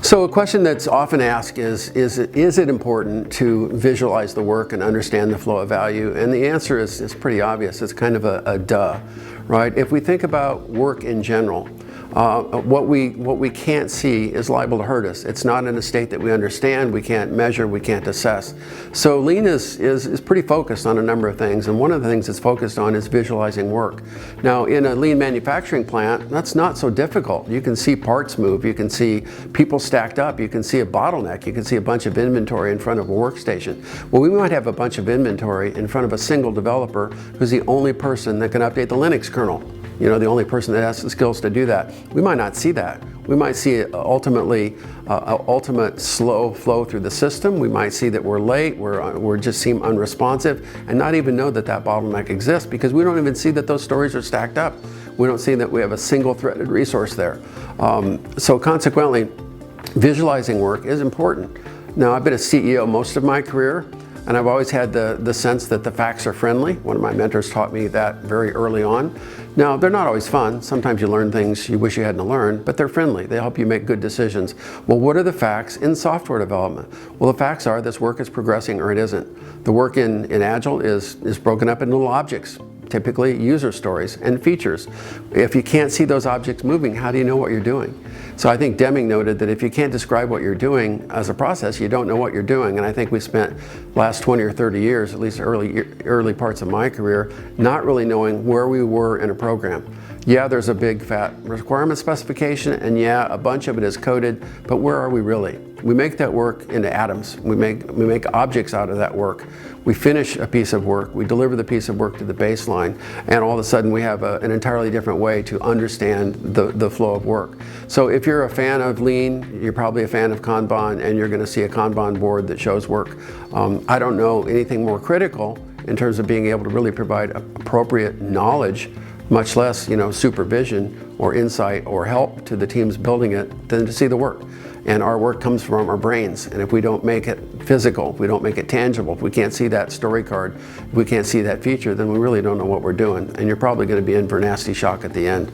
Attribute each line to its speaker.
Speaker 1: So a question that's often asked is it important to visualize the work and understand the flow of value? And the answer is pretty obvious. It's kind of a duh, right? If we think about work in general, what we can't see is liable to hurt us. It's not in a state that we understand, we can't measure, we can't assess. So Lean is pretty focused on a number of things, and one of the things it's focused on is visualizing work. Now, in a Lean manufacturing plant, that's not so difficult. You can see parts move, you can see people stacked up, you can see a bottleneck, you can see a bunch of inventory in front of a workstation. Well, we might have a bunch of inventory in front of a single developer who's the only person that can update the Linux kernel. You know, the only person that has the skills to do that. We might not see that. We might see ultimate slow flow through the system. We might see that we're late, we're just seem unresponsive, and not even know that that bottleneck exists because we don't even see that those stories are stacked up. We don't see that we have a single threaded resource there. So consequently, visualizing work is important. Now, I've been a CEO most of my career, and I've always had the sense that the facts are friendly. One of my mentors taught me that very early on. Now, they're not always fun. Sometimes you learn things you wish you hadn't learned, but they're friendly. They help you make good decisions. Well, what are the facts in software development? Well, the facts are this work is progressing or it isn't. The work in Agile is broken up into little objects, typically user stories and features. If you can't see those objects moving, how do you know what you're doing? So I think Deming noted that if you can't describe what you're doing as a process, you don't know what you're doing. And I think we spent the last 20 or 30 years, at least early parts of my career, not really knowing where we were in a program. Yeah, there's a big fat requirement specification, and yeah, a bunch of it is coded, but where are we really? We make that work into atoms. We make objects out of that work. We finish a piece of work, we deliver the piece of work to the baseline, and all of a sudden we have an entirely different way to understand the flow of work. So if you're a fan of Lean, you're probably a fan of Kanban, and you're gonna see a Kanban board that shows work. I don't know anything more critical in terms of being able to really provide appropriate knowledge, much less, supervision or insight or help to the teams building it, than to see the work. And our work comes from our brains, and if we don't make it physical, if we don't make it tangible, if we can't see that story card, if we can't see that feature, then we really don't know what we're doing, and you're probably going to be in for a nasty shock at the end.